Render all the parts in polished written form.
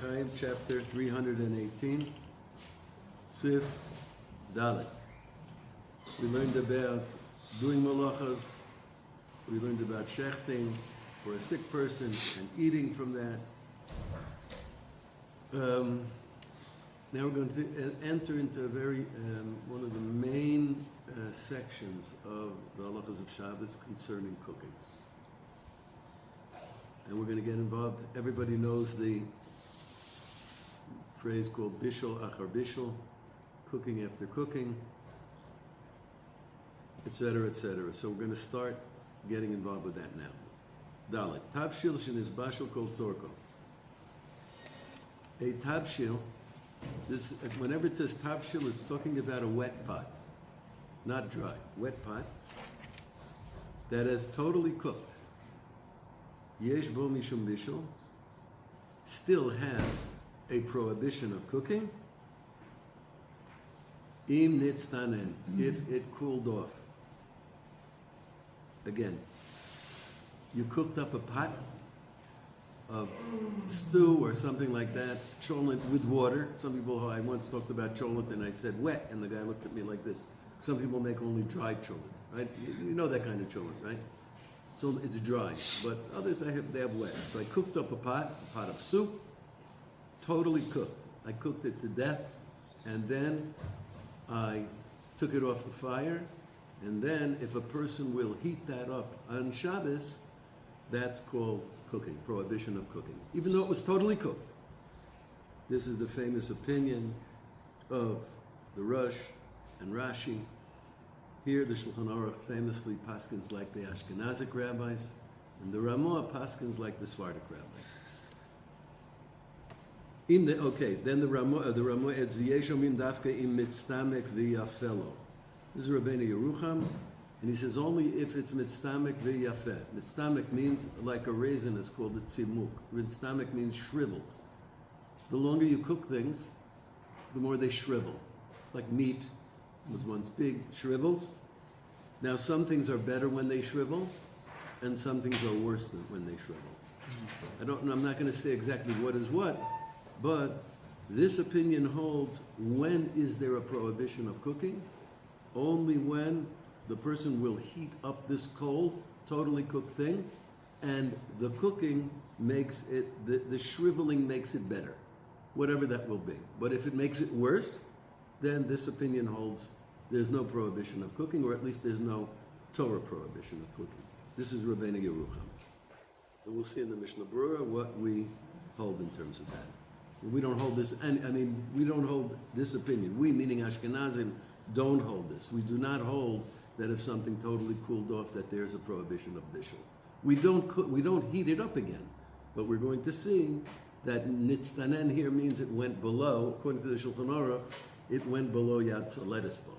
Chaim, chapter 318, Sif Dalet. We learned about doing malachas. We learned about shechting for a sick person and eating from that. Now we're going to enter into a very one of the main sections of the halachas of Shabbos concerning cooking. And we're going to get involved. Everybody knows the phrase called bishul achar bishul, cooking after cooking, etc., etc. So we're going to start getting involved with that now. Dalet. Tavshil shenis bashul kol zorko. A tavshil, this, whenever it says tavshil, it's talking about a wet pot, not dry. Wet pot that is totally cooked. Yesh bo mishum bishul, still has a prohibition of cooking. Im nitztanen, if it cooled off. Again, you cooked up a pot of stew or something like that, cholent with water. Some people, I once talked about cholent and I said wet, and the guy looked at me like this. Some people make only dry cholent, right? You know that kind of cholent, right? So it's dry, but others they have wet. So I cooked up a pot of soup, totally cooked. I cooked it to death, and then I took it off the fire, and then if a person will heat that up on Shabbos, that's called cooking, prohibition of cooking, even though it was totally cooked. This is the famous opinion of the Rosh and Rashi. Here, the Shulchan Aruch famously paskins like the Ashkenazic rabbis, and the Ramah paskins like the Sephardic rabbis. Then the Ramah adds v'yeshomim dafka im mitztamek v'yafelo. This is Rabbeinu Yerucham, and he says only if it's mitztamek v'yafeh. Mitztamek means like a raisin is called a tzimuk. Mitztamek means shrivels. The longer you cook things, the more they shrivel. Like meat was once big, shrivels. Now some things are better when they shrivel, and some things are worse than when they shrivel. I'm not going to say exactly what is what, but this opinion holds when is there a prohibition of cooking? Only when the person will heat up this cold, totally cooked thing, and the cooking makes it, the shriveling makes it better, whatever that will be. But if it makes it worse, then this opinion holds there's no prohibition of cooking, or at least there's no Torah prohibition of cooking. This is Rabbeinu Yerucham. And we'll see in the Mishnah Berurah what we hold in terms of that. We don't hold this, and we don't hold this opinion. We, meaning Ashkenazim, don't hold this. We do not hold that if something totally cooled off, that there's a prohibition of bishul. We don't heat it up again, but we're going to see that nitztanen here means it went below, according to the Shulchan Aruch, it went below Yad Soledes Bo.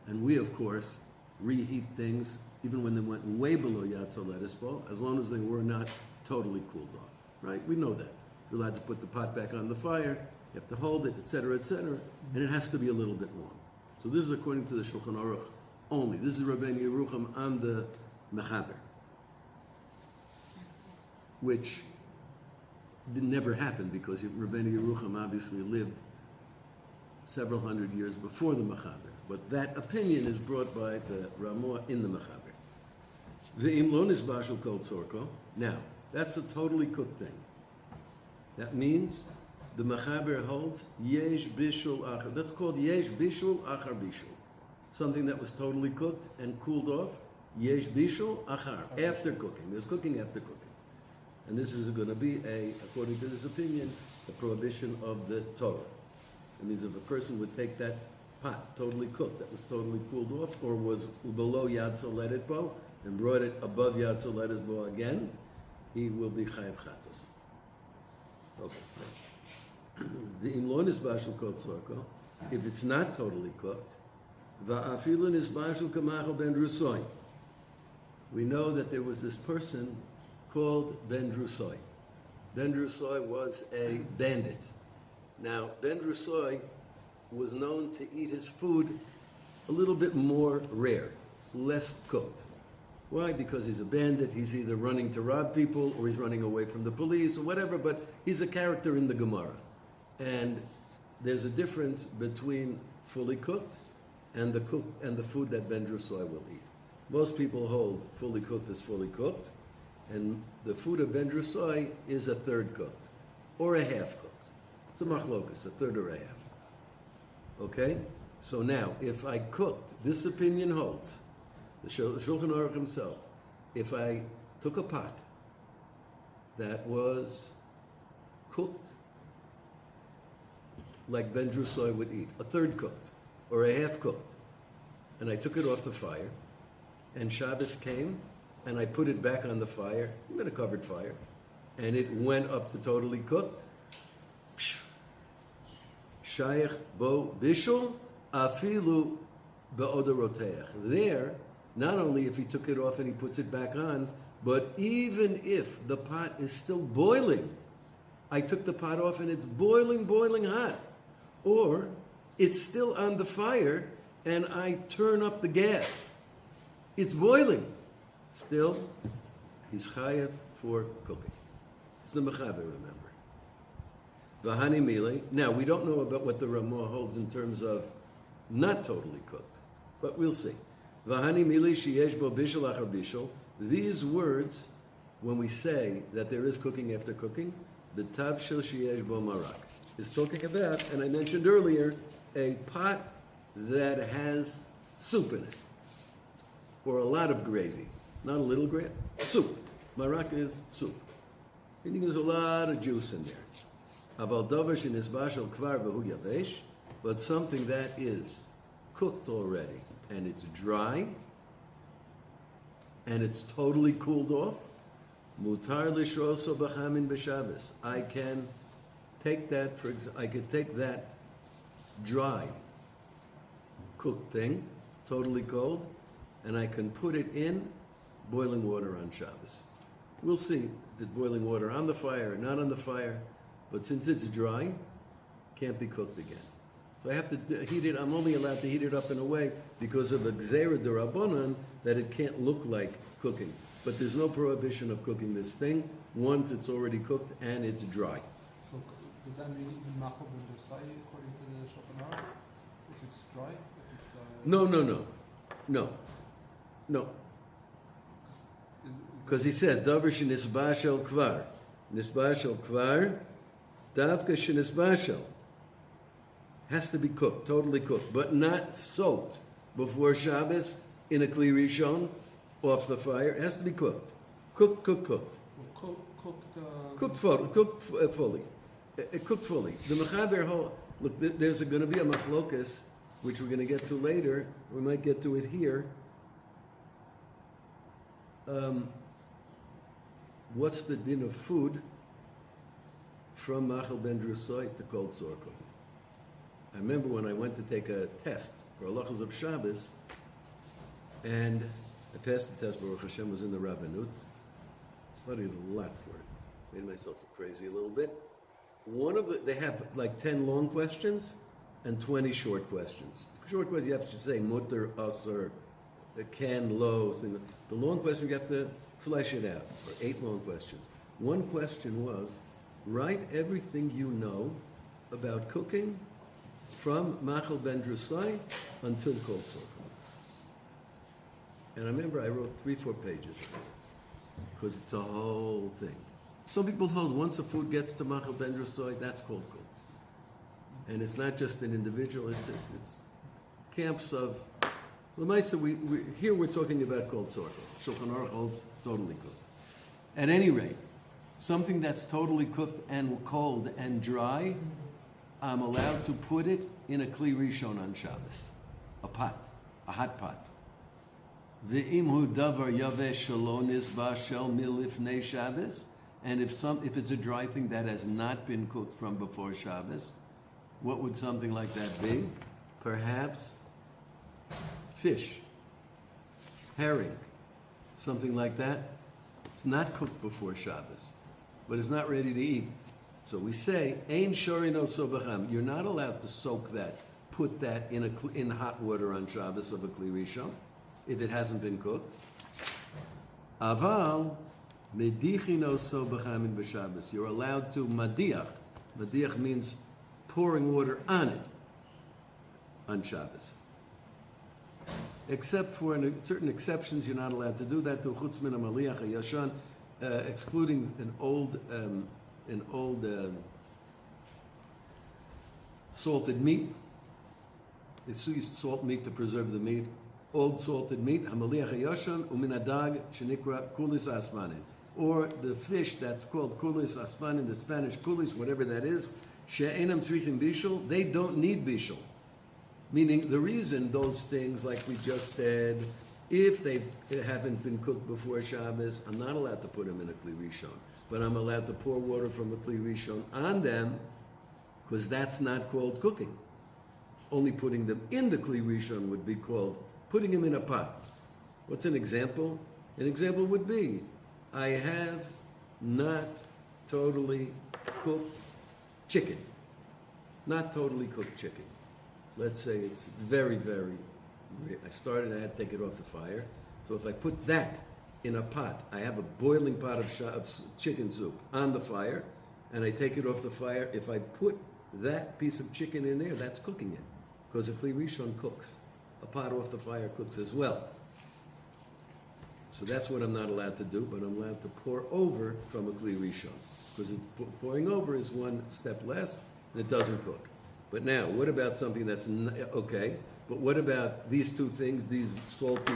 And we, of course, reheat things even when they went way below Yad Soledes Bo, as long as they were not totally cooled off, right? We know that. You're allowed to put the pot back on the fire, you have to hold it, etc., and it has to be a little bit warm. So this is according to the Shulchan Aruch only. This is Rabbeinu Yerucham on the Mechaber, which never happened because Rabbeinu Yerucham obviously lived several hundred years before the Mechaber. But that opinion is brought by the Ramah in the Mechaber. Ve'im lo nisbashul kol tzorko. Now, that's a totally cooked thing. That means the Mechaber holds yesh bishul achar. That's called yesh bishul achar bishul. Something that was totally cooked and cooled off. Yesh bishul achar. After cooking. There's cooking after cooking. And this is going to be according to this opinion, a prohibition of the Torah. It means if a person would take that pot, totally cooked, that was totally cooled off, or was below Yad Soledes Bo, and brought it above Yad Soledes Bo again, he will be chayav chatos. Okay. The imlon is bashul kol tzorko. If it's not totally cooked, va'afilun is bashul kamachal ben drusoy. We know that there was this person called Ben Drusoy. Ben Drusoy was a bandit. Now, Ben Drusoy was known to eat his food a little bit more rare, less cooked. Why? Because he's a bandit. He's either running to rob people or he's running away from the police or whatever, but he's a character in the Gemara. And there's a difference between fully cooked and the food that Ben Drusai will eat. Most people hold fully cooked is fully cooked, and the food of Ben Drusai is a third cooked or a half cooked. It's a machlokas, a third or a half. Okay? So now, if I cooked, this opinion holds, the Shulchan Aruch himself, if I took a pot that was cooked like Ben Drusai would eat, a third cooked or a half cooked, and I took it off the fire, and Shabbos came, and I put it back on the fire, in a covered fire, and it went up to totally cooked, Shayach bo bishul afilu be'odoroteach. There, not only if he took it off and he puts it back on, but even if the pot is still boiling, I took the pot off and it's boiling hot, or it's still on the fire and I turn up the gas, it's boiling, still, he's chayav for cooking. It's the mechaber, remember. V'hani mile. Now, we don't know about what the Ramah holds in terms of not totally cooked, but we'll see. V'hani mile sheyesh bo bishul achar bishul. These words, when we say that there is cooking after cooking, b'tav shel sheyesh bo marak, is talking about, and I mentioned earlier, a pot that has soup in it, or a lot of gravy, not a little gravy, soup. Marak is soup, meaning there's a lot of juice in there. Aval davar shenisbashel kvar v'hu yavesh, but something that is cooked already and it's dry and it's totally cooled off. Mutar lishroso b'chamin b'Shabbos. I can take that, I could take that dry, cooked thing, totally cold, and I can put it in boiling water on Shabbos. We'll see if it's boiling water on the fire or not on the fire, but since it's dry, can't be cooked again. So I have to heat it, I'm only allowed to heat it up in a way because of a gzeira d'Rabbanan that it can't look like cooking. But there's no prohibition of cooking this thing once it's already cooked and it's dry. So does that mean even machal ben Drusai according to the Shulchan Aruch? If it's dry? If it's, No. Because he says, davar shenisbashel kvar. Nisbashel kvar, davka shenisbashel. Has to be cooked, totally cooked, but not soaked before Shabbos in a kli rishon off the fire. It has to be cooked. Cooked. Cooked Fully. Cooked fully. The mechaber, look, there's going to be a machlokas, which we're going to get to later. We might get to it here. What's the din of food from machal ben Drusai to cold sorko? I remember when I went to take a test for halachas of Shabbos, and I passed the test. Baruch Hashem, was in the Rabbanut. Studied a lot for it. Made myself crazy a little bit. They have like 10 long questions and 20 short questions. Short questions, you have to say mutter, asr, can, lo. The long question, you have to flesh it out. Or 8 long questions. One question was, write everything you know about cooking from machal ben Drusai until kol sorko. And I remember I wrote 3-4 pages because it's a whole thing. Some people hold once a food gets to machal ben Drusai, that's called cooked. And it's not just an individual, it's camps of, here we're talking about cold sorko. Shulchan Aruch holds totally cooked. At any rate, something that's totally cooked and cold and dry, I'm allowed to put it in a kli rishon on Shabbos, a hot pot. Ve'imhu davar yavesh shelo nisba shel milifnei Shabbos, and if it's a dry thing that has not been cooked from before Shabbos, what would something like that be? Perhaps fish, herring, something like that. It's not cooked before Shabbos, but it's not ready to eat. So we say, Ein shorino sobacham. You're not allowed to soak that, put that in hot water on Shabbos of a kli rishon, if it hasn't been cooked. Aval medichin oso b'chamin b'Shabbos. You're allowed to madiach. Madiach means pouring water on it on Shabbos. Except for certain exceptions, you're not allowed to do that. To chutz min hamaliach hayashan, excluding an old salted meat. They use salt meat to preserve the meat. Old salted meat, hamaliach hayashan umin hadag shenikra kulis asmanin, or the fish that's called kulis asmanin, the Spanish kulis, whatever that is. She'enam tzrichim bishul, they don't need bishul. Meaning the reason those things, like we just said, if they haven't been cooked before Shabbos, I'm not allowed to put them in a kli rishon, but I'm allowed to pour water from a kli rishon on them, because that's not called cooking. Only putting them in the kli rishon would be called putting them in a pot. What's an example? An example would be, I have not totally cooked chicken. Not totally cooked chicken. Let's say it's very, I started, I had to take it off the fire. So if I put that in a pot, I have a boiling pot of chicken soup on the fire, and I take it off the fire. If I put that piece of chicken in there, that's cooking it. Because a kli rishon cooks. A pot off the fire cooks as well. So that's what I'm not allowed to do, but I'm allowed to pour over from a kli rishon. Because pouring over is one step less, and it doesn't cook. But now, what about something that's okay? But what about these two things, these salty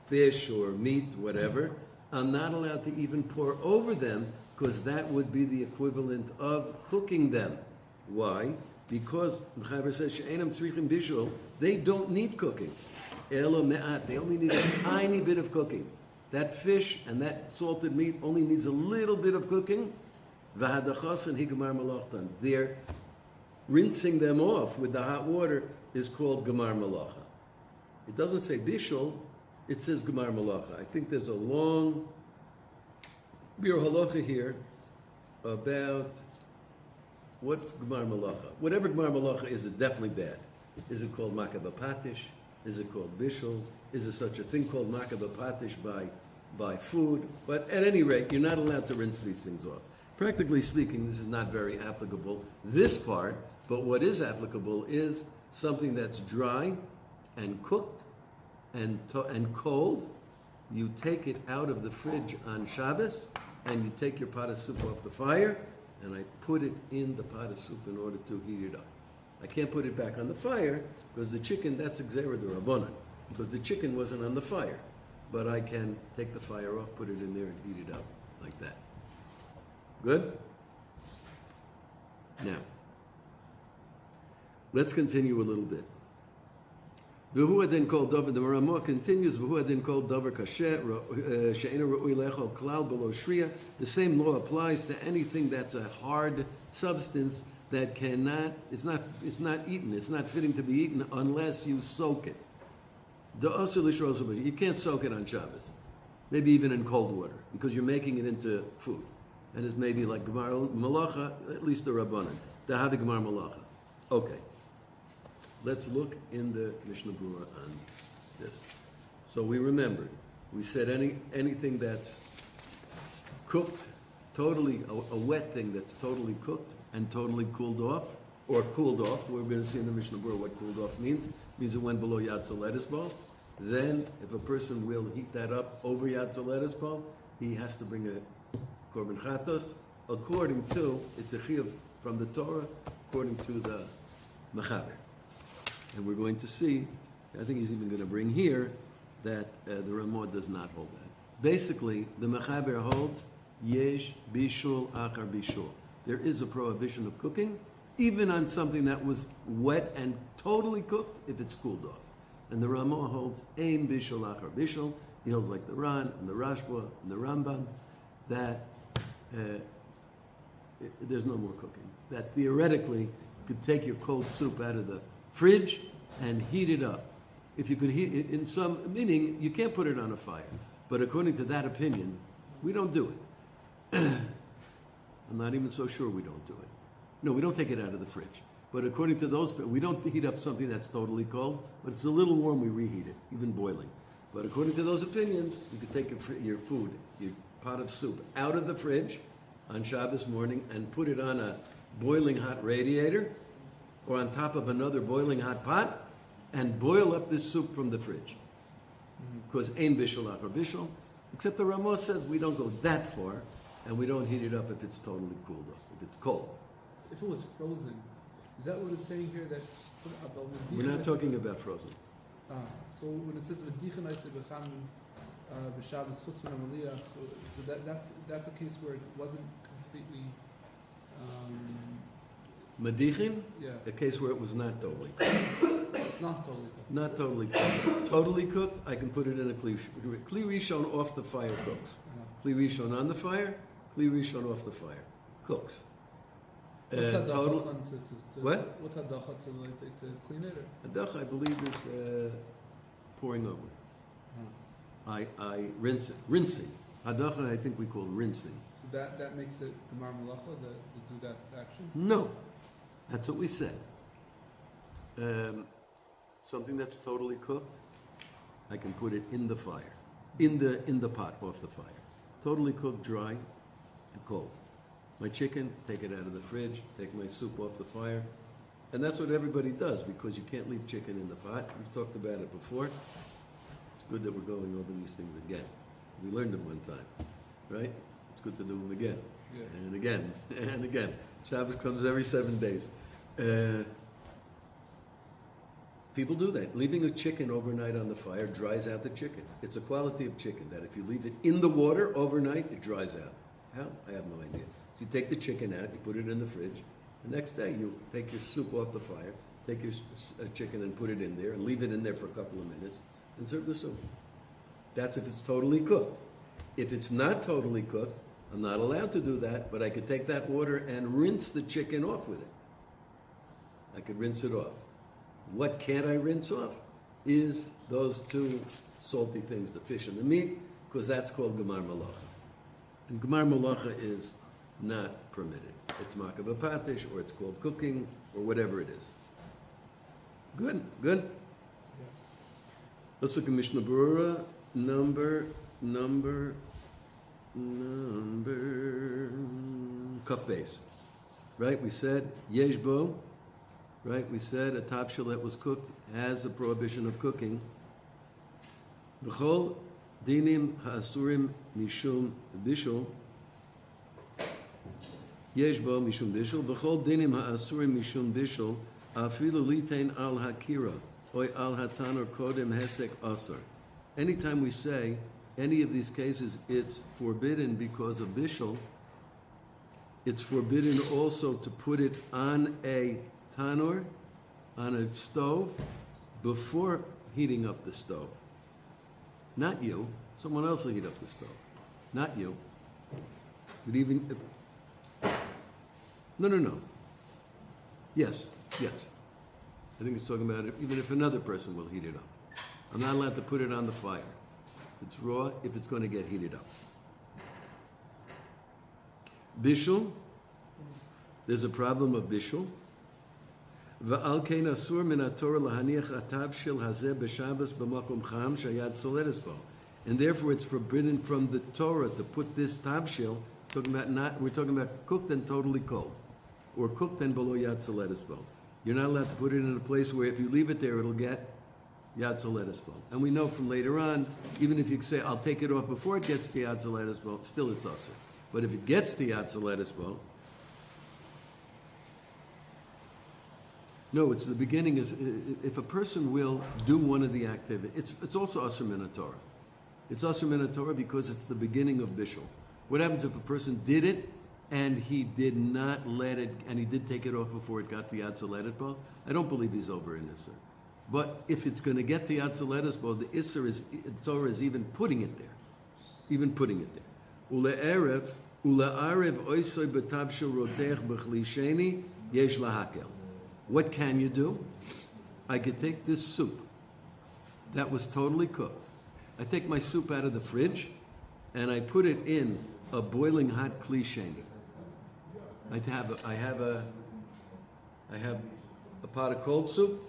fish or meat, whatever? I'm not allowed to even pour over them, because that would be the equivalent of cooking them. Why? Because Mechaber says she'enam tzrichim bishul, they don't need cooking. Elo me'at, they only need a tiny bit of cooking. That fish and that salted meat only needs a little bit of cooking. V'hadachas and higmar malachtan. They're rinsing them off with the hot water is called gemar malacha. It doesn't say bishul, it says gemar malacha. I think there's a long bir halacha here about what's gemar malacha. Whatever gemar malacha is definitely bad. Is it called makabah patish? Is it called bishul? Is there such a thing called makabah patish by food? But at any rate, you're not allowed to rinse these things off. Practically speaking, this is not very applicable, this part, but what is applicable is something that's dry and cooked and cold. You take it out of the fridge on Shabbos, and you take your pot of soup off the fire, and I put it in the pot of soup in order to heat it up. I can't put it back on the fire, because the chicken, that's Gzeira d'Rabbanan, because the chicken wasn't on the fire. But I can take the fire off, put it in there, and heat it up like that. Good? Now, let's continue a little bit. V'hu adin kol davar, the Ramah continues, V'hu adin kol davar kasher, she'ena ra'ui lechol klal below shriya. The same law applies to anything that's a hard substance that cannot, it's not eaten, it's not fitting to be eaten unless you soak it. You can't soak it on Shabbos, maybe even in cold water, because you're making it into food. And it's maybe like Gemar Malacha, at least the Rabbanan. The Hadi Gemar Malacha. Okay. Let's look in the Mishnah Berurah on this. So we remembered. We said anything that's cooked, totally, a wet thing that's totally cooked and totally cooled off, or cooled off. We're going to see in the Mishnah Berurah what cooled off means. It means it went below Yad Lettuce Ball. Then, if a person will heat that up over Yad Lettuce Ball, he has to bring a Korban Chatos, according to, it's a chiyuv from the Torah, according to the Mechaber. And we're going to see, I think he's even going to bring here, that the Ramah does not hold that. Basically, the Mechaber holds, Yesh bishul achar bishul. There is a prohibition of cooking, even on something that was wet and totally cooked, if it's cooled off. And the Ramah holds, Ein bishul achar bishul. He holds like the Ran and the Rashba and the Rambam, that there's no more cooking. That theoretically, you could take your cold soup out of the fridge and heat it up. If you could heat it, in some meaning, you can't put it on a fire. But according to that opinion, we don't do it. I'm not even so sure we don't do it. No, we don't take it out of the fridge. But according to those, we don't heat up something that's totally cold, but it's a little warm, we reheat it, even boiling. But according to those opinions, you could take your food, your pot of soup, out of the fridge on Shabbos morning and put it on a boiling hot radiator or on top of another boiling hot pot and boil up this soup from the fridge. Because ein bishul achar bishul, except the Ramah says we don't go that far and we don't heat it up if it's totally cooled up, if it's cold. So if it was frozen, is that what it's saying here? That We're not talking about frozen. So when it says v'dichanaisa b'cham b'Shabbos chutz min hamaliyah, so that's a case where it wasn't completely. Madichin, Yeah. a case where it was not totally cooked. It's not totally cooked. Not totally cooked. Totally cooked, I can put it in a kli rishon off the fire cooks. Kli rishon on the fire, kli rishon off the fire cooks. What's hadacha Total. What? What's hadacha to clean it? Hadacha, I believe, is pouring over. I rinse it. Rinsing. Hadacha, I think we call rinsing. So that makes it gemar malacha to do that action. No, that's what we said. Something that's totally cooked, I can put it in the fire, in the pot off the fire. Totally cooked, dry, and cold. My chicken, take it out of the fridge, take my soup off the fire. And that's what everybody does because you can't leave chicken in the pot. We've talked about it before. It's good that we're going over these things again. We learned them one time, right? It's good to do them again. Yeah. And again, and again. Shabbos comes every 7 days. People do that. Leaving a chicken overnight on the fire dries out the chicken. It's a quality of chicken that if you leave it in the water overnight, it dries out. How? I have no idea. So you take the chicken out, you put it in the fridge. The next day, you take your soup off the fire, take your chicken and put it in there, and leave it in there for a couple of minutes, and serve the soup. That's if it's totally cooked. If it's not totally cooked, I'm not allowed to do that, but I could take that water and rinse the chicken off with it. I could rinse it off. What can't I rinse off? Is those two salty things, the fish and the meat, because that's called gemar malacha. And gemar malacha is not permitted. It's makah b'patish, or it's called cooking, or whatever it is. Good? Good? Yeah. Let's look at Mishnah Berurah, number Kaf base. Right? We said yeshbo. Right? We said a topshil that was cooked has a prohibition of cooking. V'chol dinim ha'asurim mishum bishul. Yeshbo mishum bishul. V'chol dinim ha'asurim mishum bishul. Afilu litein al hakira. Oy al hatan or kodem hesek asar. Anytime we say any of these cases, it's forbidden because of bishul. It's forbidden also to put it on a tanur, on a stove, before heating up the stove. Not you. Someone else will heat up the stove. Not you. But even... No. Yes. I think it's talking about it, even if another person will heat it up. I'm not allowed to put it on the fire. If it's raw, if it's going to get heated up. Bishul, there's a problem of bishul. V'al kein asur min haTorah lahaniach atav shel hazeh b'Shabbos b'makom cham shayad soledes bo. And therefore it's forbidden from the Torah to put this tavshil, we're talking about cooked and totally cold, or cooked and below yad soledes bo. You're not allowed to put it in a place where if you leave it there, it'll get yad soledes bo. And we know from later on, even if you say, I'll take it off before it gets to yad soledes bo, still it's asur. But if it gets to yad soledes bo, no, it's the beginning. Is if a person will do one of the activities, it's also asur min haTorah. It's asur min haTorah because it's the beginning of bishul. What happens if a person did it and he did not let it, and he did take it off before it got to yad soledes bo? I don't believe he's over in isser. But if it's going to get to yad soledes bo, the isser is Torah is even putting it there, Ule'arev oisoy b'tabshil rotech b'chli sheni yesh lahakel. What can you do? I could take this soup that was totally cooked. I take my soup out of the fridge and I put it in a boiling hot kli sheni. I have a pot of cold soup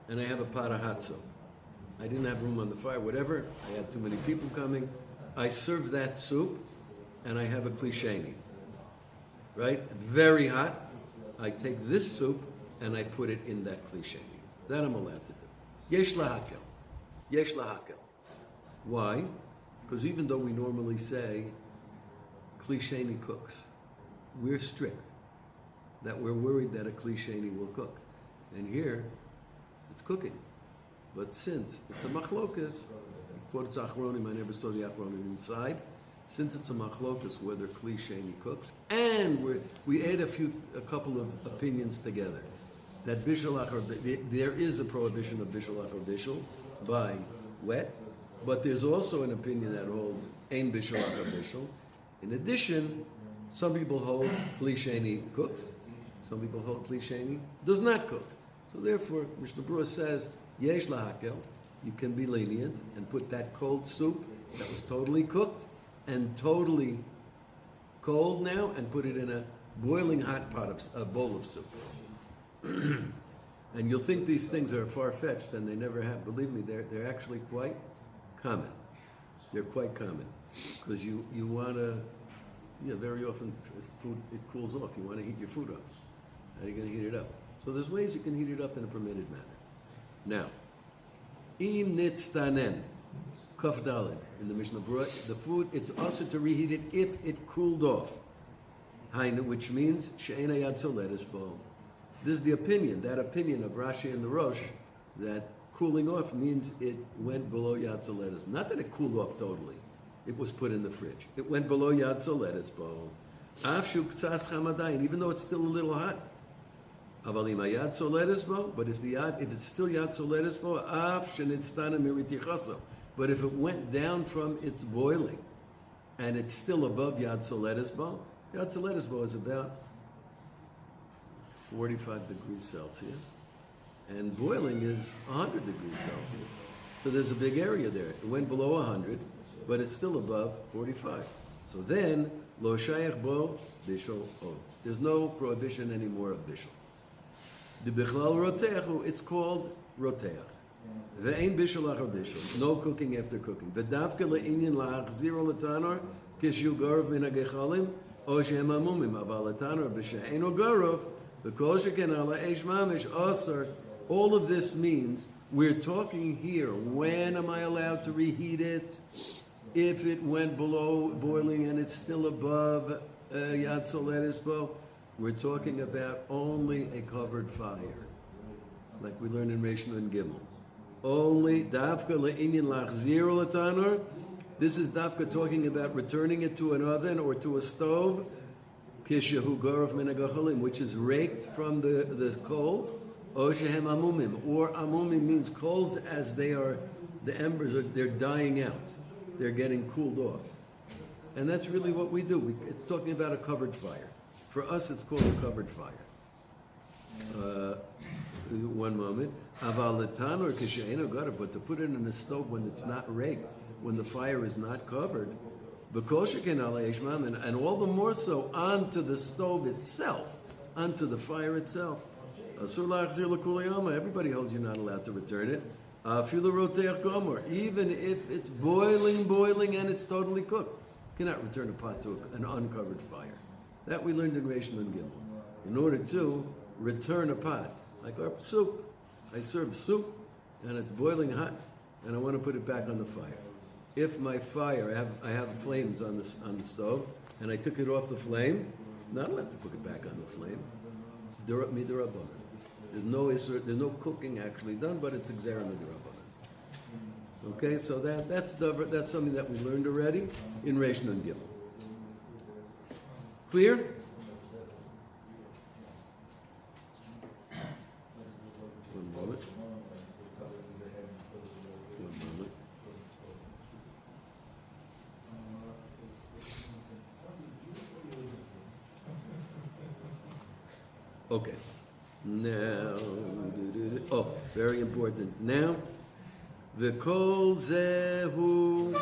and I have a pot of hot soup. I didn't have room on the fire, whatever. I had too many people coming. I serve that soup, and I have a klisheni. Right? Very hot. I take this soup and I put it in that klisheni. That I'm allowed to do. Yesh lahakel. Yesh lahakel. Why? Because even though we normally say klisheni cooks, we're strict that we're worried that a klisheni will cook. And here, it's cooking. But since it's a machlokas, quotes achronim, I never saw the achronim inside. Since it's a machlokas whether klisheni cooks, and we add a couple of opinions together. That bishul achar, there is a prohibition of bishul achar bishul by wet, but there's also an opinion that holds ein bishul achar bishul. In addition, some people hold klisheni cooks, some people hold klisheni does not cook. So therefore, Mishnah Berurah says, yesh lahakel, you can be lenient and put that cold soup that was totally cooked and totally cold now and put it in a boiling hot bowl of soup. And you'll think these things are far-fetched, and they never have. Believe me, they're actually quite common. They're quite common. Because you want to, very often food, it cools off. You want to heat your food up. How are you going to heat it up? So there's ways you can heat it up in a permitted manner. Now, im nitztanen, kaf daled, in the Mishnah Berurah, the food, it's also to reheat it if it cooled off. Hainu, which means she'ena yad soledes bo. This is the opinion, that opinion of Rashi and the Rosh, that cooling off means it went below yad soledes. Not that it cooled off totally. It was put in the fridge. It went below yad soledes bo. Af shu ktsas chamadayin, even though it's still a little hot. Avalim yad soledes bo, but if it's still yad soledes bo, af shenitztana miritichaso. But if it went down from its boiling, and it's still above yad soledes bo, yad soledes bo is about 45 degrees Celsius, and boiling is 100 degrees Celsius. So there's a big area there. It went below 100, but it's still above 45. So then, lo shayach bo bishul od. There's no prohibition anymore of bishul. The bichlal roteach, it's called roteach. Ve'ein bishul achar bishul. No cooking after cooking. V'davke le'inyan la'achziro l'tanor kishu garov min ha'gechalim o she'em amumim. Aval l'tanor b'she'ein garov. All of this means we're talking here. When am I allowed to reheat it? If it went below boiling and it's still above yad soledes bo, we're talking about only a covered fire, like we learned in Mishnah and Gimel. Only davka le'inyan lachzir l'tanor. This is davka talking about returning it to an oven or to a stove. Kishahu garov min ha'gechalim, which is raked from the coals, o shehem amumim, or amumim means coals as they are, the embers they're dying out, they're getting cooled off, and that's really what we do. It's talking about a covered fire. For us, it's called a covered fire. One moment, aval letan or kishainu garov, but to put it in a stove when it's not raked, when the fire is not covered. And all the more so onto the stove itself, onto the fire itself. Everybody holds you're not allowed to return it. Even if it's boiling, and it's totally cooked. You cannot return a pot to an uncovered fire. That we learned in Rishon and Gimel. In order to return a pot, like our soup, I serve soup, and it's boiling hot, and I want to put it back on the fire. If my fire, I have flames on the stove, and I took it off the flame, not allowed to put it back on the flame. Midirabanan. There's no cooking actually done, but it's exera midirabanan. Okay, so that's something that we learned already in Rishon and Gimel. Clear? One moment. Okay. Now, very important. Now, v'kol zehu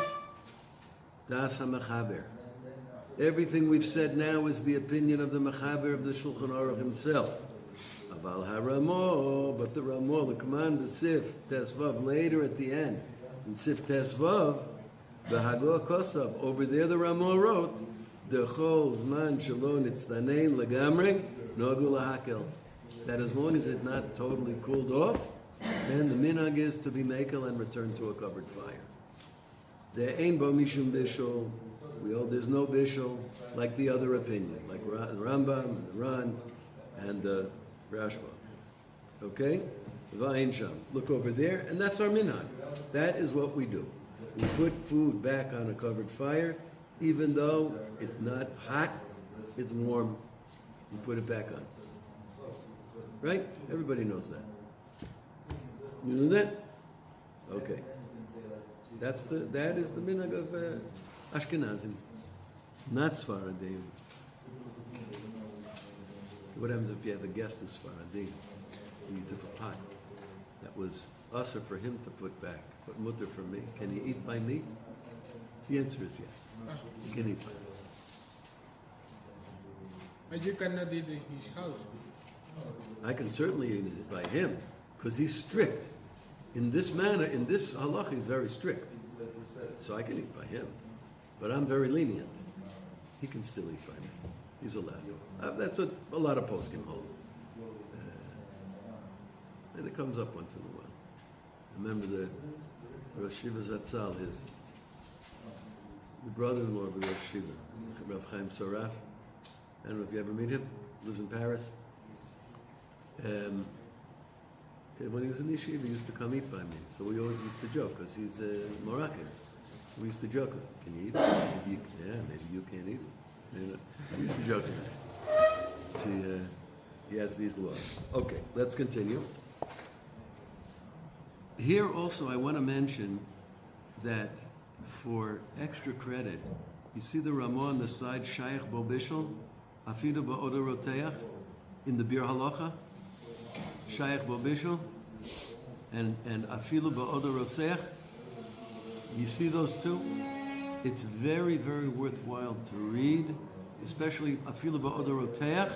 das ha'mechaber. Everything we've said now is the opinion of the mechaber of the Shulchan Aruch himself. Aval haramo, but the ramo, the command, the sif tesvav later at the end, in sif tesvav, the hagor kosav over there. The ramo wrote, the chol zman shelo nitztanein legamri nogu lahakel. That as long as it's not totally cooled off, then the minhag is to be makel and return to a covered fire. There ain't bo mishum bishul. We hold there's no bishul, like the other opinion, like the Rambam and the Ran and the Rashba. Okay? V'ain sham. Look over there, and that's our minhag. That is what we do. We put food back on a covered fire, even though it's not hot, it's warm. We put it back on. Right? Everybody knows that. You know that? Okay. That is the minhag of Ashkenazim, not Sfaradim. What happens if you have a guest who's Sfaradim and you took a pot that was usher for him to put back, but mutter for me? Can he eat by me? The answer is yes. He can eat by me. But you cannot eat in his house. I can certainly eat it by him, because he's strict. In this manner, in this halach, he's very strict. So I can eat by him. But I'm very lenient. He can still eat by me. He's allowed. That's what a lot of poskim hold. And it comes up once in a while. Remember the Rosh Shiva Zatzal, the brother-in-law of the Rosh Shiva, Rav Chaim Saraf. I don't know if you ever meet him. Lives in Paris. When he was in the yeshiva, he used to come eat by me. So we always used to joke, because he's a Moroccan. We used to joke, can you eat it? Maybe you can't eat it. You know, we used to joke about it. He has these laws. Okay, let's continue. Here also I want to mention that for extra credit, you see the Ramah on the side, Shaykh Bo Bishul, Afidu Ba'oda Roteach, in the Bir Halacha, Shaykh Bo Bishul, and Afilu Ba'oda Roseach. You see those two? It's very, very worthwhile to read, especially Afilu Ba'oda Roteach,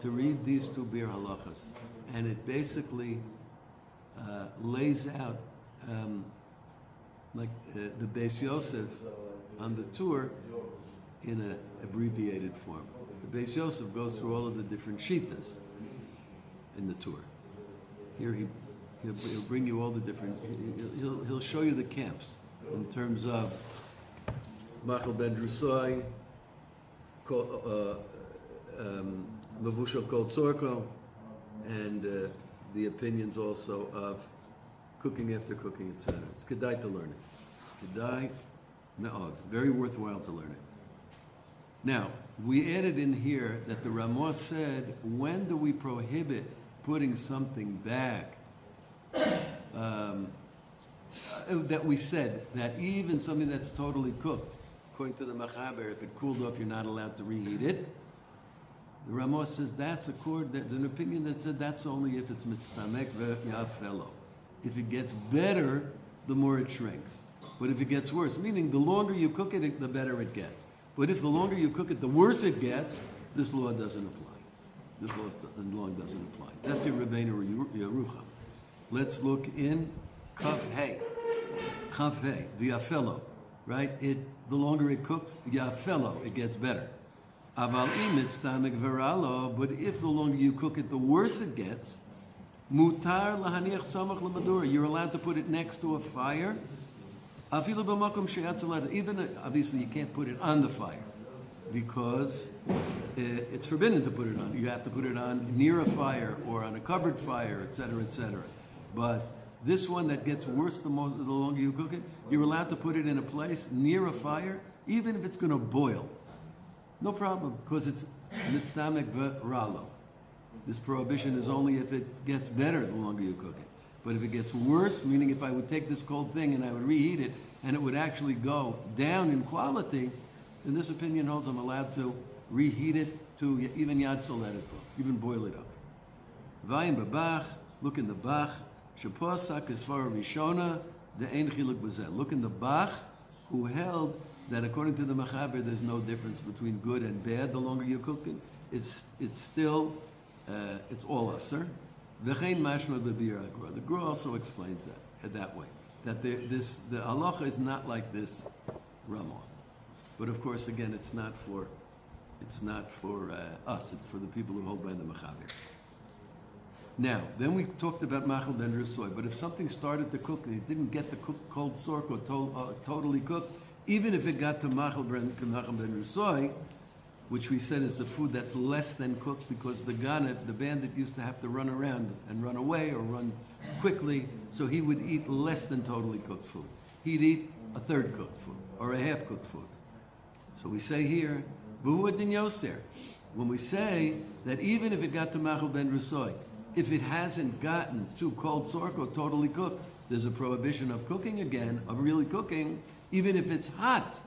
to read these two Bir Halachas. And it basically lays out like the Beis Yosef on the tour in an abbreviated form. The Beis Yosef goes through all of the different shitas in the tour. Here he'll bring you all the different. He'll show you the camps in terms of Machal ben Drusai, Mavushal Kol Tzorko, and the opinions also of cooking after cooking, etc. It's kedai to learn it. Kedai me'od. Very worthwhile to learn it. Now, we added in here that the Ramah said, when do we prohibit putting something back? That we said that even something that's totally cooked, according to the Machaber, if it cooled off, you're not allowed to reheat it. The Ramah says there's an opinion that said that's only if it's mitstamek ve'yafelo. If it gets better, the more it shrinks. But if it gets worse, meaning the longer you cook it, the better it gets. But if the longer you cook it, the worse it gets, this law doesn't apply. This law doesn't apply. That's your Rabbeinu Yerucham. Let's look in Kaf Hey. Kaf Hey, the Yafelo, right? The longer it cooks, Yafelo, it gets better. Aval imitz tamek veralo, but if the longer you cook it, the worse it gets. Mutar lahaniach samach lemadura. You're allowed to put it next to a fire. Afilu b'makom she'atzalad. Even obviously you can't put it on the fire because it's forbidden to put it on. You have to put it on near a fire or on a covered fire, etc., etc. But this one that gets worse the longer you cook it, you're allowed to put it in a place near a fire, even if it's going to boil. No problem, because it's mitztamek v'ralo. This prohibition is only if it gets better the longer you cook it. But if it gets worse, meaning if I would take this cold thing and I would reheat it and it would actually go down in quality, then this opinion holds I'm allowed to reheat it to even yatzol let it go, even boil it up. Vayin babach, look in the bach, sheposak as far rishona, the ein chiluk b'zeh. Look in the bach, who held that according to the Machaber, there's no difference between good and bad. The longer you cook it, it's still it's all aser. V'chein mashma b'bira gra. The gra also explains that way. That the halacha is not like this Ramah. But of course, again, it's not for us. It's for the people who hold by the Mechaber. Now, then we talked about Machal Ben Rusoy. But if something started to cook and it didn't get the cold sorko totally cooked, even if it got to Machal Ben Rusoy, which we said is the food that's less than cooked, because the Ganev, the bandit, used to have to run around and run away or run quickly, so he would eat less than totally cooked food. He'd eat a third cooked food or a half cooked food. So we say here, V'hu din yoser. When we say that even if it got to Machal Ben Rusoy, if it hasn't gotten to cold sorko totally cooked, there's a prohibition of cooking again, of really cooking, even if it's hot.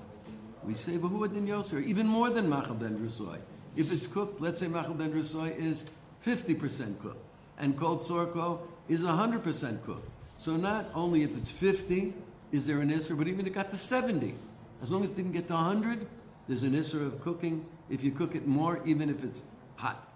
We say V'hu din yoser, even more than Machal Ben Rusoy. If it's cooked, let's say Machal Ben Rusoy is 50% cooked, and cold sorko is 100% cooked. So not only if it's 50 is there an isser, but even if it got to 70, as long as it didn't get to 100, there's an isser of cooking if you cook it more, even if it's hot.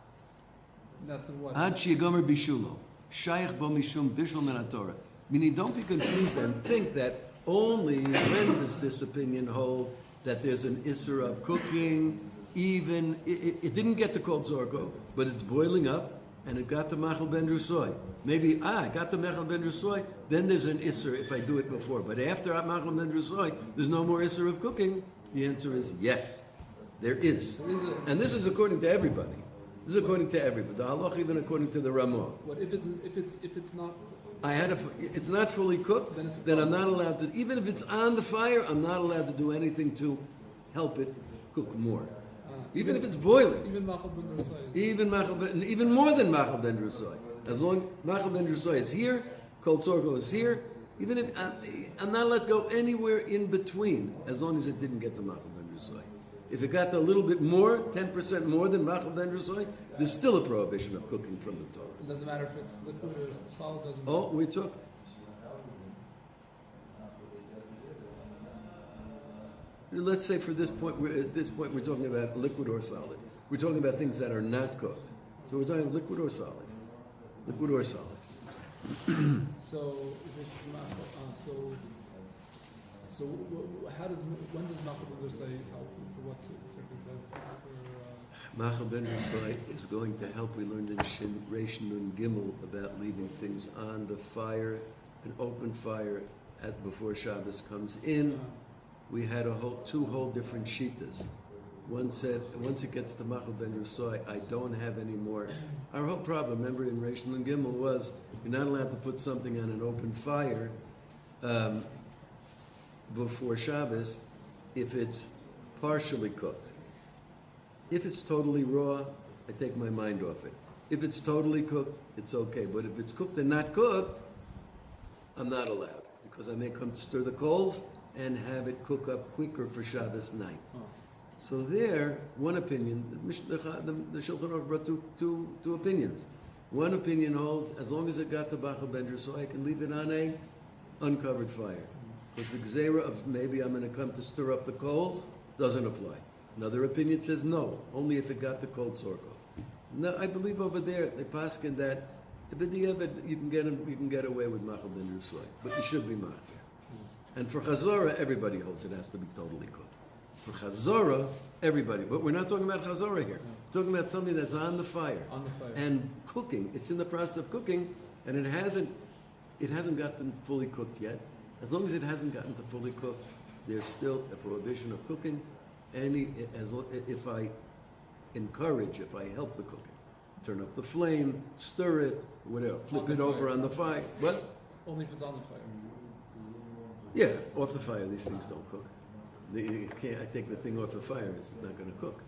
That's in what? Ad sheyagomer bishulo, shayach bo mishum bishul min haTorah. Meaning, don't be confused and think that only when does this opinion hold that there's an isser of cooking, even it didn't get to cold zorko, but it's boiling up and it got to Machal Ben Rusoy. Maybe it got to Machal Ben Rusoy, then there's an isser if I do it before. But after Machal Ben Rusoy, there's no more isser of cooking. The answer is yes, there is. And this is according to everybody. This is according to everybody. The halach even according to the Ramah. What if it's not? It's not fully cooked, then I'm not allowed to, even if it's on the fire, I'm not allowed to do anything to help it cook more. Even if it's boiling. Even Machal Ben Rusoy. Even more than Machal Ben Rusoy. As long as Machal Ben Rusoy is here, cold sorgo is here, even if I'm not allowed to go anywhere in between, as long as it didn't get to Machal Ben Rusoy. If it got to a little bit more, 10% more than Machal Ben Rusoy, there's still a prohibition of cooking from the Torah. It doesn't matter if it's liquid or solid. Doesn't Oh, we took. Let's say for this point, we're talking about liquid or solid. We're talking about things that are not cooked. So we're talking liquid or solid. Liquid or solid. So if it's Machal, so when does Machal Ben Rusoy help? For what circumstances? Machal Ben Rusoy is going to help. We learned in Reish Nun Gimel about leaving things on the fire, an open fire before Shabbos comes in. We had two whole different shitas. One said, once it gets to Machal Ben Rusoy, I don't have any more. Our whole problem, remember in Reish Nun Gimel, was you're not allowed to put something on an open fire before Shabbos if it's partially cooked. If it's totally raw, I take my mind off it. If it's totally cooked, it's okay. But if it's cooked and not cooked, I'm not allowed, because I may come to stir the coals and have it cook up quicker for Shabbos night. So there, one opinion, the Shulchan Aruch brought two opinions. One opinion holds, as long as it got to Machal Ben Rusoy, I can leave it on a uncovered fire. Because the gzeira of maybe I'm going to come to stir up the coals doesn't apply. Another opinion says no, only if it got to cold sorko. No, I believe over there they paskin that you can get away with Machal Ben Rusoy, but you should be machmir. And for Chazorah, everybody holds it has to be totally cooked. For Chazorah, everybody, but we're not talking about Chazorah here. We're talking about something that's on the fire. On the fire. And cooking. It's in the process of cooking, and it hasn't gotten fully cooked yet. As long as it hasn't gotten to fully cooked, there's still a prohibition of cooking. If I help the cooking, turn up the flame, stir it, whatever, flip it over on the fire. What? Only if it's on the fire. Yeah, off the fire, these things don't cook. I take the thing off the fire, it's not going to cook.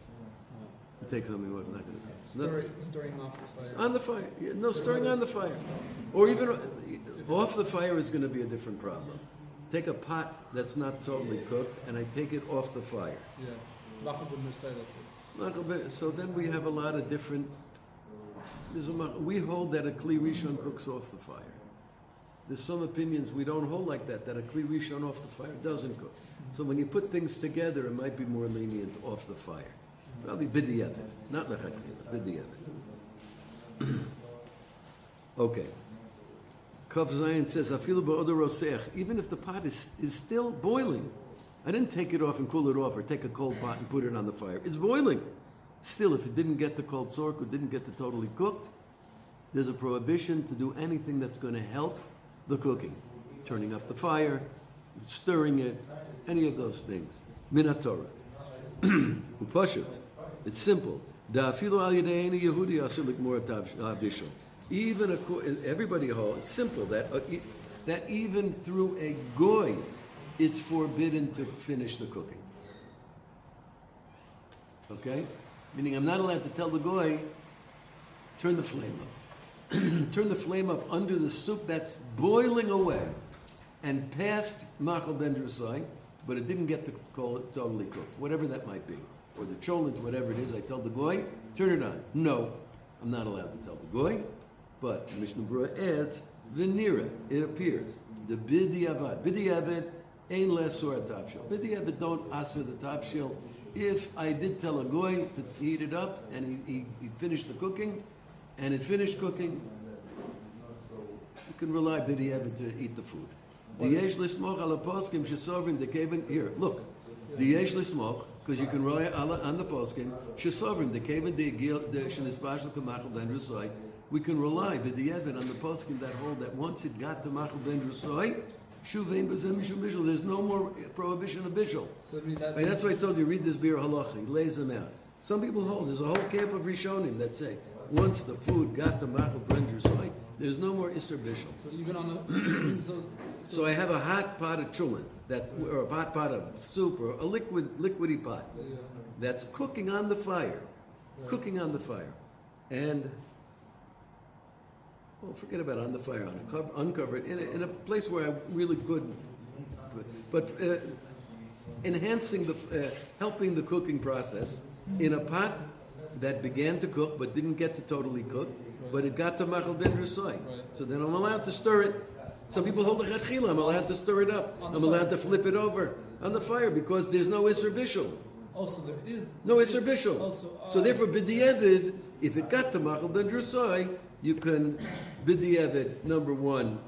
You take something off, it's not going to cook. Stirring off the fire. On the fire. Yeah, no, stirring on the fire. Or even off the fire is going to be a different problem. Take a pot that's not totally cooked, and I take it off the fire. Yeah. Machal Ben Rusoy, that's it. So then we have a lot of different. We hold that a kli rishon cooks off the fire. There's some opinions we don't hold like that a kli rishon off the fire doesn't cook. So when you put things together, it might be more lenient off the fire. Probably b'diavad, not lechatchila, b'diavad. Okay. Kav Zayin says, "Afilu ba'oder roseach." Even if the pot is still boiling, I didn't take it off and cool it off, or take a cold pot and put it on the fire. It's boiling. Still, if it didn't get to cold sork or didn't get to totally cooked, there's a prohibition to do anything that's going to help the cooking, turning up the fire, stirring it, any of those things. Min Torah. Upashut. It's simple. Da'afilu al yadeini Yehudi asur likmor bishul. Even everybody holds, it's simple that even through a goy, it's forbidden to finish the cooking. Okay? Meaning I'm not allowed to tell the goy, turn the flame up. Turn the flame up under the soup that's boiling away and past machal ben drusai, but it didn't get to call it totally cooked, whatever that might be. Or the cholent, whatever it is, I tell the goy, turn it on. No, I'm not allowed to tell the goy. But Mishnah Berurah adds, Venira, it appears, the bidiavad. Bidiavad ain't lesor atapshil. Bidiavad don't ask for the tapshil. If I did tell a goy to heat it up and he finished the cooking, and it finished cooking, you can rely bidiavad to eat the food. Diyesh lismoch ala poskim shesovrim dekeven. Here, look. Diyesh lismoch, because you can rely on the poskim shesovrim dekeven de shenisbashal kamachal ben rusoi. We can rely b'di'evet on the poskim that hold that once it got to machal ben drusoi, shuvein b'zem mishum bishul. There's no more prohibition of bishul. So I mean That's why I told you, read this Biur Halacha. He lays them out. Some people hold. There's a whole camp of Rishonim that say once the food got to machal ben drusoi, there's no more iser bishul. So even on a So I have a hot pot of chulent, or a hot pot of soup, or a liquidy pot that's cooking on the fire, and. Well, forget about on the fire, uncovered, in a place where I really could. But enhancing helping the cooking process in a pot that began to cook but didn't get to totally cooked, but it got to machal ben drusoi. So then I'm allowed to stir it. Some people hold the chatchila. I'm allowed to stir it up. I'm allowed to flip it over on the fire because there's no iser bishul. Also, there is no iser bishul. Also, so therefore, b'di'evid, if it got to machal ben drusoi, you can b'di'evid, number one.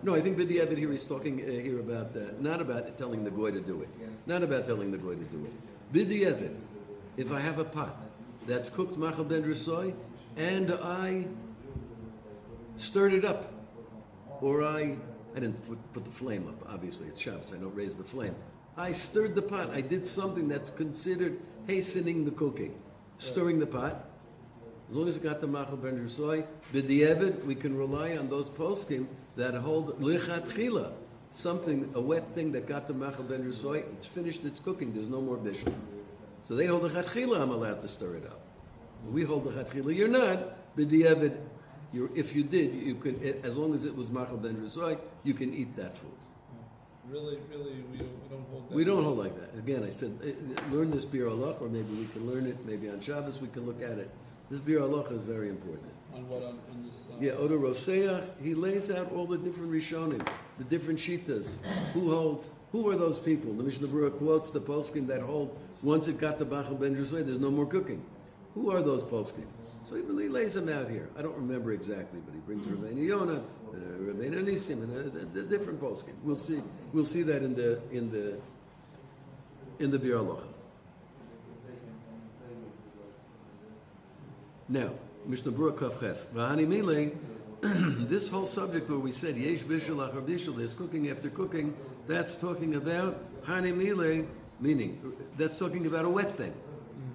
No, I think b'di'evid here he's talking here about not about telling the goy to do it. Not about telling the goy to do it. B'di'evid, if I have a pot that's cooked machal ben drusoi and I stirred it up, or I didn't put the flame up. Obviously, it's Shabbos. I don't raise the flame. I stirred the pot. I did something that's considered hastening the cooking, stirring the pot. As long as it got to machal ben drusoi, b'di'evid, we can rely on those poskim that hold lichatchila, something, a wet thing that got to machal ben drusoi. It's finished its cooking. There's no more bishul. So they hold lichatchila. I'm allowed to stir it up. We hold lichatchila. You're not b'di'evid. If you did, you can. As long as it was machal ben drusoi, you can eat that food. Really, we don't hold that. We don't hold like that. Again, I said, learn this Biur Halacha, or maybe we can learn it. Maybe on Shabbos we can look at it. This Biur Halacha is very important. On what on this? Yeah, Oda Roseach, he lays out all the different Rishonim, the different Shitas. Who are those people? The Mishnah Berurah quotes the poskim that hold, once it got to machal ben drusoi, there's no more cooking. Who are those poskim? So he really lays them out here. I don't remember exactly, but he brings Rabbi Yonah, Rabbi Nisim, and the different poskim. We'll see that in the Biur Halacha. Now, Mishnah Berurah Kafches. V'hani milei, this whole subject where we said yesh bishul achar bishul, there's cooking after cooking, that's talking about hani milei, meaning that's talking about a wet thing.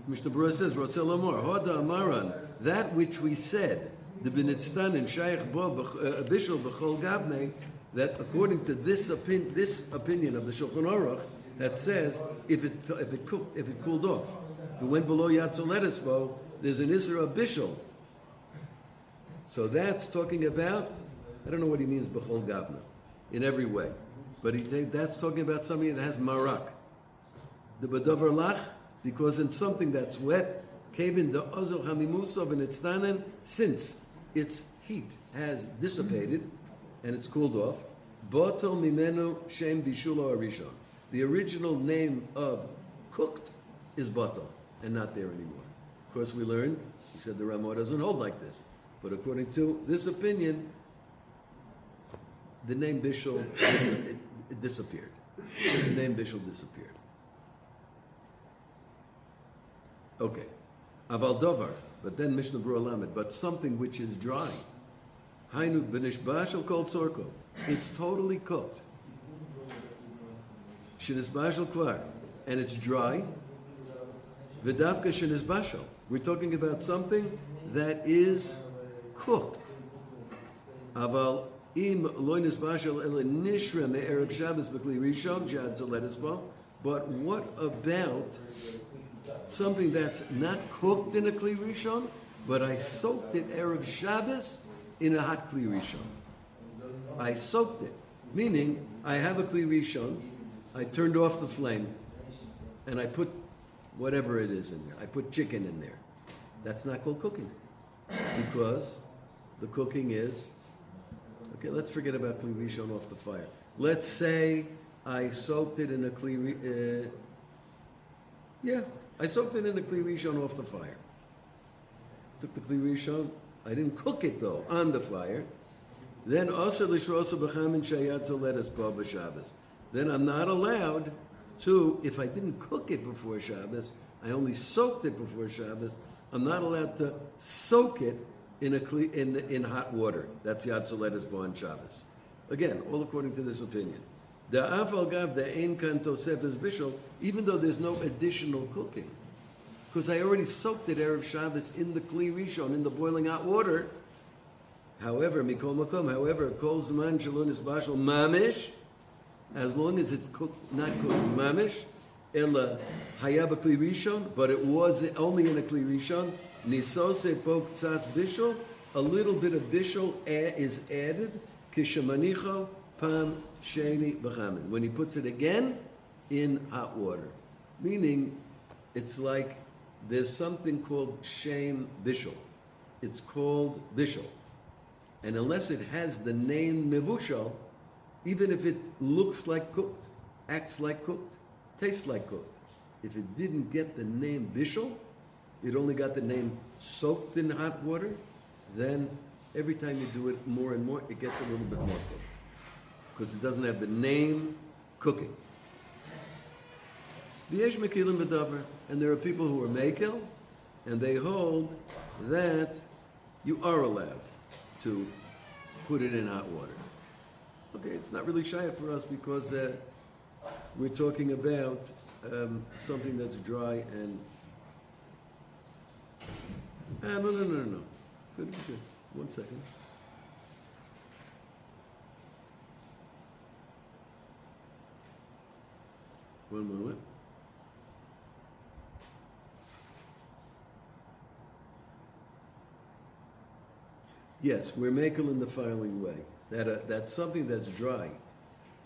Mishnah Berurah says, Rotzeh Lamor, Hoda Amaran, that which we said, the Benitztan and Shaykh Bo Bishul B'chol Gavnei, that according to this opinion of the Shulchan Aruch, that says if it cooled off, if it went below Yatzoletis Bo, there's an Isra of Bishul. So that's talking about, I don't know what he means B'chol Gavna, in every way, but that's talking about something that has marak. The B'davar Lach, because in something that's wet, kevin the ozil hamimusov and its tanen, since its heat has dissipated and it's cooled off, botel mimenu shem bishulo arishon. The original name of cooked is botel and not there anymore. Of course, we learned, he said the Ramah doesn't hold like this. But according to this opinion, the name Bishul, it disappeared. The name Bishul disappeared. Okay. Aval Dovar, but then Mishnah Berurah Lamed, but something which is dry. Hainu b'nishbashel kol tzorko. It's totally cooked. Shenishbashel kvar. And it's dry. V'davka shenishbashel. We're talking about something that is cooked. Aval im lo nishbashel ele nishra me'erev Shabbos b'kli rishon jad zoledes bo. But what about something that's not cooked in a kli rishon, but I soaked it erev Shabbos in a hot kli rishon? I soaked it, meaning I have a kli rishon, I turned off the flame, and I put whatever it is in there. I put chicken in there. That's not called cooking, because the cooking is, okay, let's forget about kli rishon off the fire. Let's say I soaked it in a kli, I soaked it in a kli rishon off the fire. Took the kli rishon, I didn't cook it though, on the fire. Then also l'shrosa b'chamin shayat zoledes bo b'Shabbos. Then I'm not allowed to, if I didn't cook it before Shabbos, I only soaked it before Shabbos, I'm not allowed to soak it in hot water. That's yad zoledes bo on Shabbos. Again, all according to this opinion. The afal gav the ein kan tosefes bishul, even though there's no additional cooking, because I already soaked it erev Shabbos in the kli rishon, in the boiling hot water. However, mikol makom, however, kol zman shelo nisbashel mamish, as long as it's cooked, not cooked mamish, ela hayab a kli rishon, but it was only in a kli rishon, nisose pok tzas bishul, a little bit of bishul is added, kishamanicho pam sheni b'chamin, when he puts it again in hot water. Meaning, it's like there's something called shem bishul. It's called bishul. And unless it has the name mevushal, even if it looks like cooked, acts like cooked, tastes like cooked, if it didn't get the name bishul, it only got the name soaked in hot water, then every time you do it more and more, it gets a little bit more cooked. Because it doesn't have the name cooking. V'yesh mekilim b'davar, and there are people who are mekel, and they hold that you are allowed to put it in hot water. Okay, it's not really shayat for us because we're talking about something that's dry and... no. Good. 1 second. One moment. Yes, we're makel in the following way. That's something that's dry,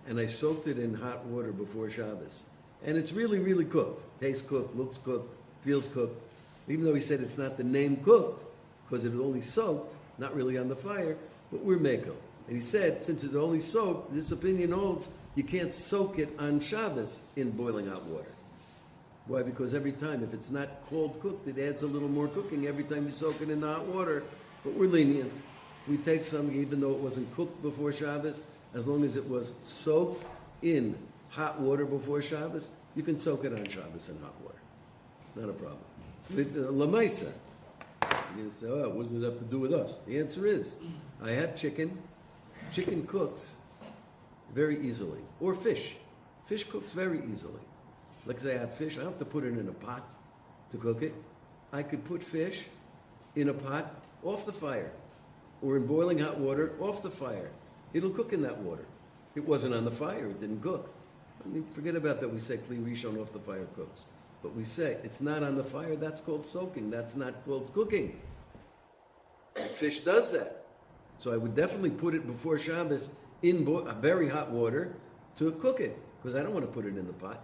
and I soaked it in hot water before Shabbos. And it's really, really cooked. Tastes cooked, looks cooked, feels cooked. Even though he said it's not the name cooked, because it only soaked, not really on the fire, but we're makel. And he said, since it's only soaked, this opinion holds, you can't soak it on Shabbos in boiling hot water. Why? Because every time, if it's not called cooked, it adds a little more cooking every time you soak it in the hot water. But we're lenient. We take some, even though it wasn't cooked before Shabbos, as long as it was soaked in hot water before Shabbos, you can soak it on Shabbos in hot water. Not a problem. Lamaisa. You're going to say, oh, what does it have to do with us? The answer is, I have chicken. Chicken cooks very easily. Or fish. Fish cooks very easily. Like say I have fish, I don't have to put it in a pot to cook it. I could put fish in a pot off the fire, or in boiling hot water off the fire. It'll cook in that water. It wasn't on the fire, it didn't cook. I mean, forget about that, we say kli rishon off the fire cooks. But we say it's not on the fire, that's called soaking, that's not called cooking. Fish does that. So I would definitely put it before Shabbos in very hot water to cook it, because I don't want to put it in the pot.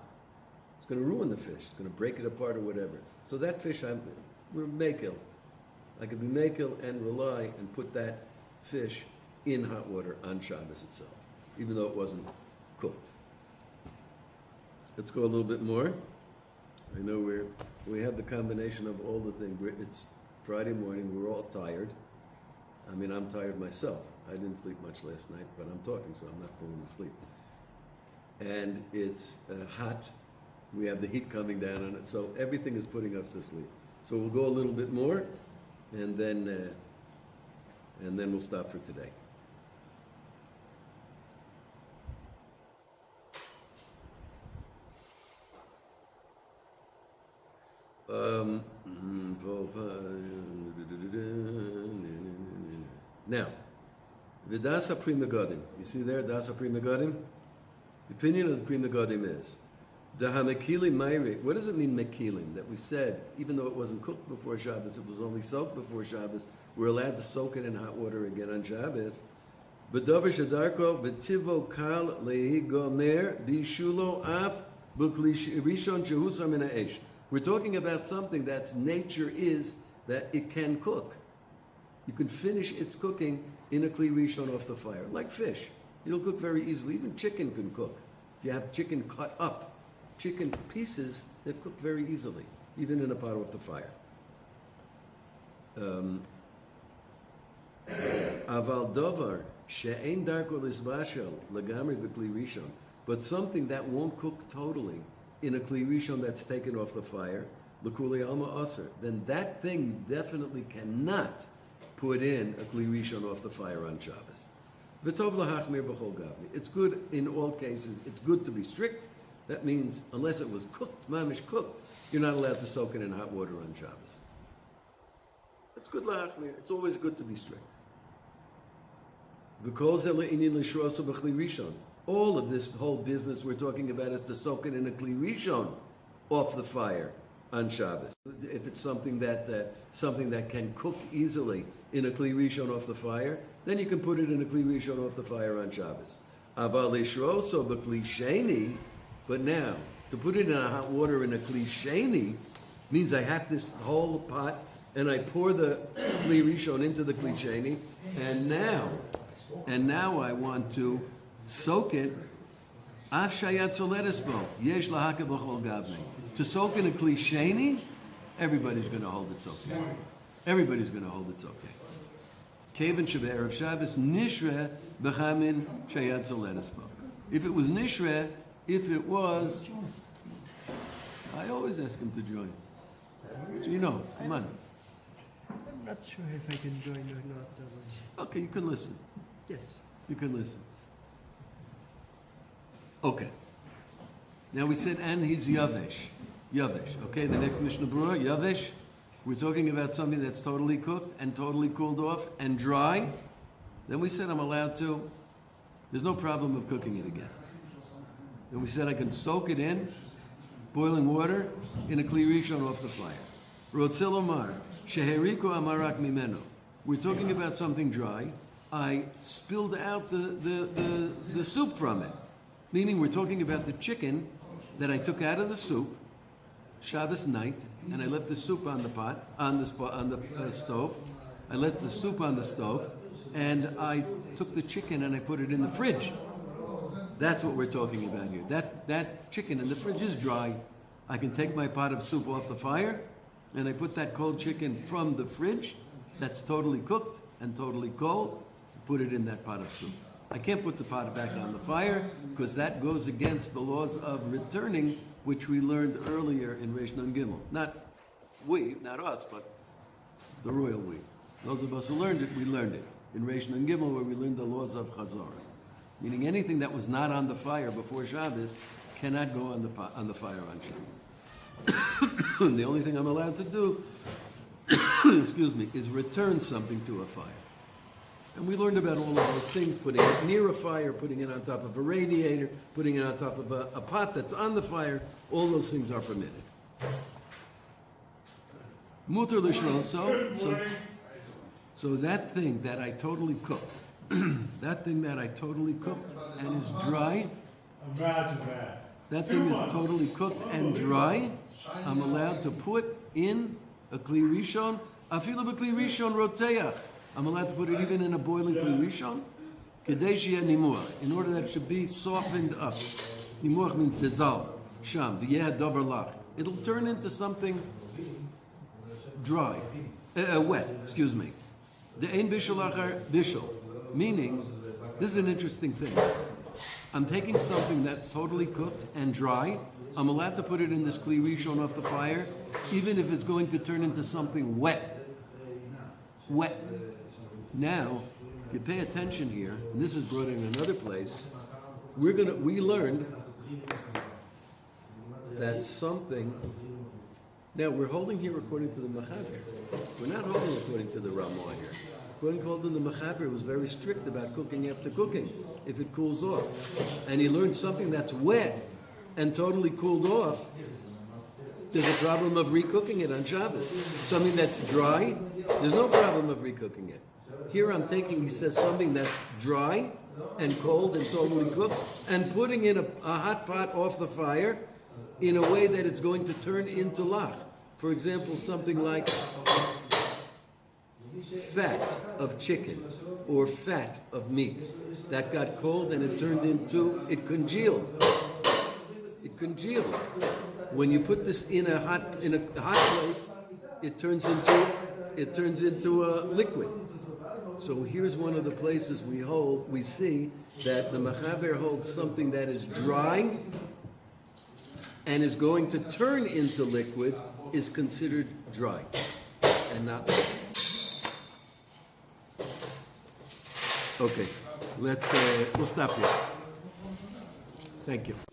It's going to ruin the fish. It's going to break it apart or whatever. So that fish, we're mekel. I could be mekel and rely and put that fish in hot water on Shabbos itself, even though it wasn't cooked. Let's go a little bit more. I know we have the combination of all the things. It's Friday morning. We're all tired. I mean, I'm tired myself. I didn't sleep much last night, but I'm talking, so I'm not falling asleep. And it's hot. We have the heat coming down on it, so everything is putting us to sleep. So we'll go a little bit more, and then we'll stop for today. Now, Vidasa Pri Megadim. You see there, Dasa Pri Megadim? The opinion of the Pri Megadim is, the Hamekilim Mayri. What does it mean, Mekilim? That we said, even though it wasn't cooked before Shabbos, it was only soaked before Shabbos, we're allowed to soak it in hot water again on Shabbos. B'davar shedarko v'tivo kal lehi gomer bishulo af b'kli rishon shehusar min ha'esh. We're talking about something that's nature is that it can cook. You can finish its cooking in a kli rishon off the fire, like fish. It'll cook very easily. Even chicken can cook. If you have chicken cut up, chicken pieces that cook very easily, even in a pot off the fire. Aval davar she'ein darko lisbashel lagamri b'kli rishon, but something that won't cook totally in a kli rishon that's taken off the fire, l'kuli alma aser, then that thing you definitely cannot put in a kli rishon off the fire on Shabbos. V'tov lahachmir b'chol gavni. It's good in all cases. It's good to be strict. That means unless it was cooked, mamish cooked, you're not allowed to soak it in hot water on Shabbos. It's good lahachmir. It's always good to be strict. V'kol zeh le'inyan l'shroso b'kli rishon. All of this whole business we're talking about is to soak it in a kli rishon off the fire on Shabbos. If it's something that can cook easily in a kli rishon off the fire, then you can put it in a kli rishon off the fire on Shabbos. Aval l'shroso b'kli sheni, but now to put it in a hot water in a kli sheni means I have this whole pot and I pour the kli rishon into the kli sheni, and now I want to soak it. Af shayat soledesbo yesh lahaka b'chol gavnei. To soak in a kli sheni, everybody's going to hold it's okay. Everybody's going to hold it's okay. Kevin shebe'erev Shabbos nishre b'chamin shayat soledesbo. If it was nishre, if it was, I always ask him to join. Gino, come on. I'm not sure if I can join or not. Okay, you can listen. Yes. You can listen. Okay. Now we said, and he's Yavesh. Yavesh. Okay, the next Mishnah Berurah, Yavesh. We're talking about something that's totally cooked and totally cooled off and dry. Then we said I'm allowed to, there's no problem of cooking it again. Then we said I can soak it in boiling water in a kli rishon off the fire. Rotzil Omar, Sheheriko Amarak Mimeno. We're talking about something dry. I spilled out the soup from it. Meaning we're talking about the chicken that I took out of the soup Shabbos night, and I left the soup on the pot, on the stove. I left the soup on the stove, and I took the chicken and I put it in the fridge. That's what we're talking about here. That chicken in the fridge is dry. I can take my pot of soup off the fire, and I put that cold chicken from the fridge that's totally cooked and totally cold, put it in that pot of soup. I can't put the pot back on the fire because that goes against the laws of returning, which we learned earlier in Reish Nun Gimel. Not us, but the royal we. Those of us who learned it, we learned it in Reish Nun Gimel, where we learned the laws of Chazor. Meaning anything that was not on the fire before Shabbos cannot go on the fire on Shabbos. The only thing I'm allowed to do, is return something to a fire. And we learned about all of those things, putting it near a fire, putting it on top of a radiator, putting it on top of a pot that's on the fire. All those things are permitted. Mutar l'shron, so that thing that I totally cooked, and is dry, that thing is totally cooked and dry, I'm allowed to put in a kli rishon, afilu b'kli rishon roteach. I'm allowed to put it even in a boiling kli rishon, kedei sheyeh nimuach, in order that it should be softened up. Nimuach means dissolved. Sham, v'yeh davar lach. It'll turn into something dry, wet, excuse me. The ein bishul achar bishul, meaning, this is an interesting thing. I'm taking something that's totally cooked and dry. I'm allowed to put it in this kli rishon off the fire, even if it's going to turn into something wet. Wet. Now, you pay attention here, and this is brought in another place. We learned that something. Now we're holding here according to the Mechaber. We're not holding according to the Ramah here. According to the Mechaber, was very strict about cooking after cooking, if it cools off. And he learned something that's wet and totally cooled off. There's a problem of recooking it on Shabbos. Something that's dry, there's no problem of recooking it. Here I'm taking, he says, something that's dry and cold and totally cooked, and putting in a hot pot off the fire in a way that it's going to turn into lach. For example, something like fat of chicken or fat of meat that got cold and it turned into, it congealed. It congealed. When you put this in a hot place, it turns into a liquid. So here's one of the places we see that the Mechaber holds something that is dry and is going to turn into liquid is considered dry and not liquid. Okay, we'll stop here. Thank you.